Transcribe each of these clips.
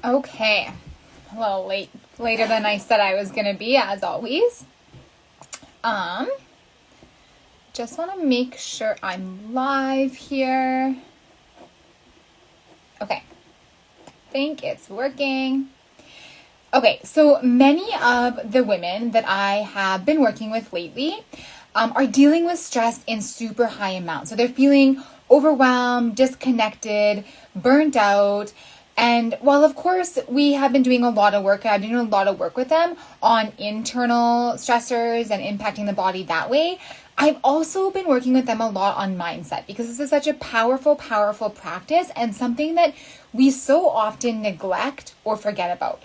Okay, a little later than I said I was gonna be, as always. Just want to make sure I'm live here. Okay, think it's working. Okay, so many of the women that I have been working with lately are dealing with stress in super high amounts. So they're feeling overwhelmed, disconnected, burnt out. And while of course we have been doing a lot of work, I've been doing a lot of work with them on internal stressors and impacting the body that way, I've also been working with them a lot on mindset because this is such a powerful, powerful practice and something that we so often neglect or forget about.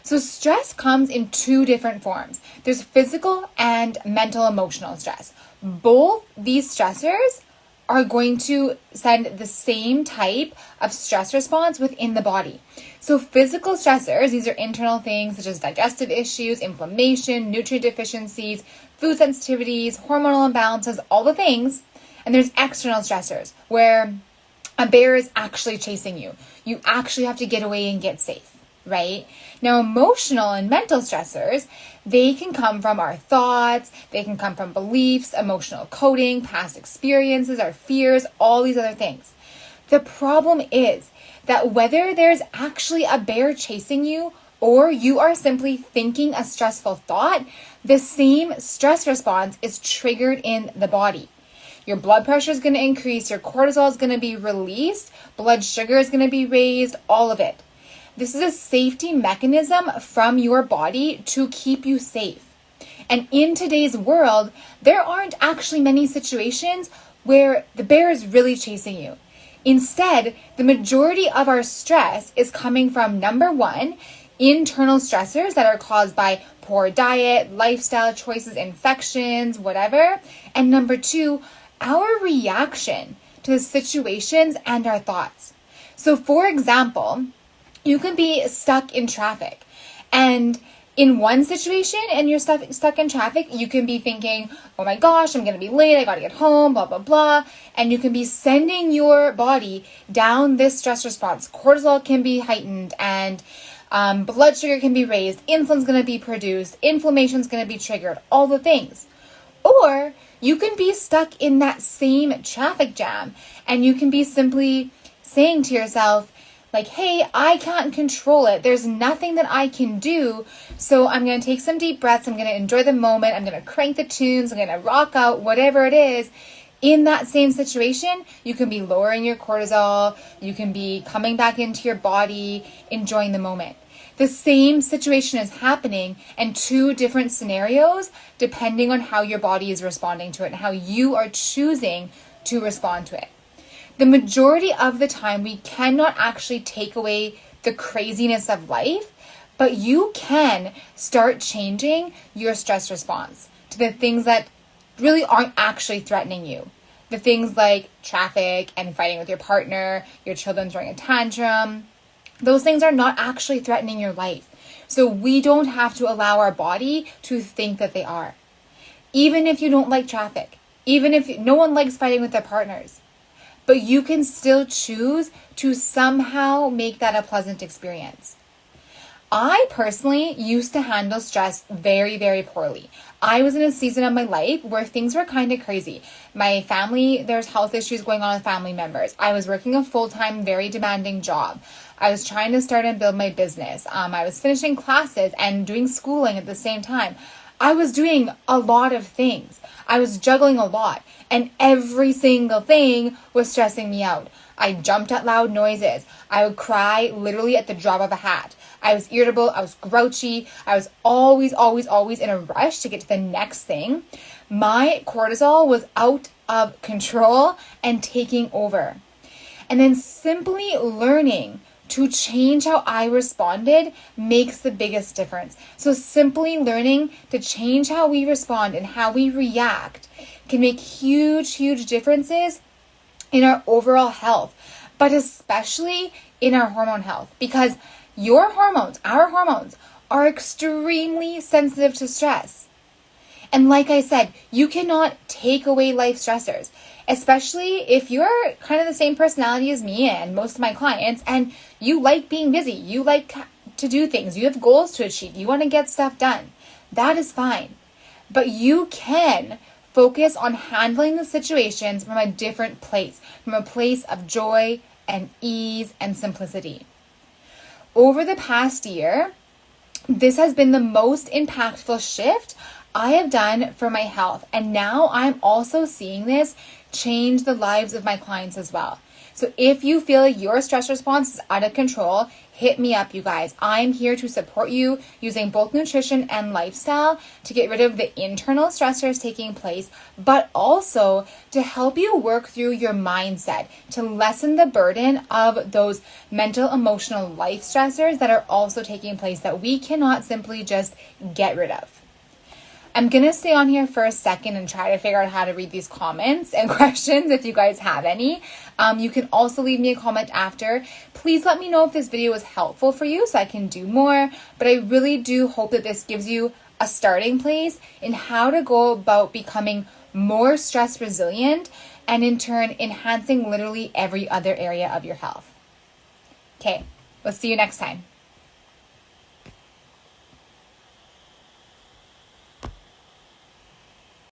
So stress comes in two different forms. There's physical and mental emotional stress. Both these stressors are going to send the same type of stress response within the body. So physical stressors, these are internal things such as digestive issues, inflammation, nutrient deficiencies, food sensitivities, hormonal imbalances, all the things. And there's external stressors where a bear is actually chasing you. You actually have to get away and get safe. Right? Now, emotional and mental stressors, they can come from our thoughts, they can come from beliefs, emotional coding, past experiences, our fears, all these other things. The problem is that whether there's actually a bear chasing you or you are simply thinking a stressful thought, the same stress response is triggered in the body. Your blood pressure is going to increase, your cortisol is going to be released, blood sugar is going to be raised, all of it. This is a safety mechanism from your body to keep you safe. And in today's world, there aren't actually many situations where the bear is really chasing you. Instead, the majority of our stress is coming from, number one, internal stressors that are caused by poor diet, lifestyle choices, infections, whatever. And number two, our reaction to the situations and our thoughts. So for example, you can be stuck in traffic, and in one situation and you're stuck in traffic, you can be thinking, oh my gosh, I'm going to be late, I got to get home, blah, blah, blah. And you can be sending your body down this stress response. Cortisol can be heightened and blood sugar can be raised. Insulin's going to be produced. Inflammation's going to be triggered. All the things. Or you can be stuck in that same traffic jam and you can be simply saying to yourself, like, hey, I can't control it. There's nothing that I can do. So I'm going to take some deep breaths. I'm going to enjoy the moment. I'm going to crank the tunes. I'm going to rock out, whatever it is. In that same situation, you can be lowering your cortisol. You can be coming back into your body, enjoying the moment. The same situation is happening in two different scenarios, depending on how your body is responding to it and how you are choosing to respond to it. The majority of the time, we cannot actually take away the craziness of life, but you can start changing your stress response to the things that really aren't actually threatening you. The things like traffic and fighting with your partner, your children throwing a tantrum. Those things are not actually threatening your life. So we don't have to allow our body to think that they are. Even if you don't like traffic, even if no one likes fighting with their partners, but you can still choose to somehow make that a pleasant experience. I personally used to handle stress very, very poorly. I was in a season of my life where things were kind of crazy. My family, there's health issues going on with family members. I was working a full-time, very demanding job. I was trying to start and build my business. I was finishing classes and doing schooling at the same time. I was doing a lot of things. I was juggling a lot, and every single thing was stressing me out. I jumped at loud noises. I would cry literally at the drop of a hat. I was irritable. I was grouchy. I was always in a rush to get to the next thing. My cortisol was out of control and taking over. And then simply learning to change how I responded makes the biggest difference. So simply learning to change how we respond and how we react can make huge, huge differences in our overall health, but especially in our hormone health, because your hormones, our hormones, are extremely sensitive to stress. And like I said, you cannot take away life stressors. especially if you're kind of the same personality as me and most of my clients, and you like being busy, you like to do things, you have goals to achieve, you want to get stuff done. That is fine. But you can focus on handling the situations from a different place, from a place of joy and ease and simplicity. Over the past year, this has been the most impactful shift I have done for my health. And now I'm also seeing this change the lives of my clients as well. So if you feel your stress response is out of control, hit me up, you guys. I'm here to support you using both nutrition and lifestyle to get rid of the internal stressors taking place, but also to help you work through your mindset, to lessen the burden of those mental, emotional life stressors that are also taking place that we cannot simply just get rid of. I'm going to stay on here for a second and try to figure out how to read these comments and questions if you guys have any. You can also leave me a comment after. Please let me know if this video was helpful for you so I can do more. But I really do hope that this gives you a starting place in how to go about becoming more stress resilient and in turn enhancing literally every other area of your health. Okay, we'll see you next time.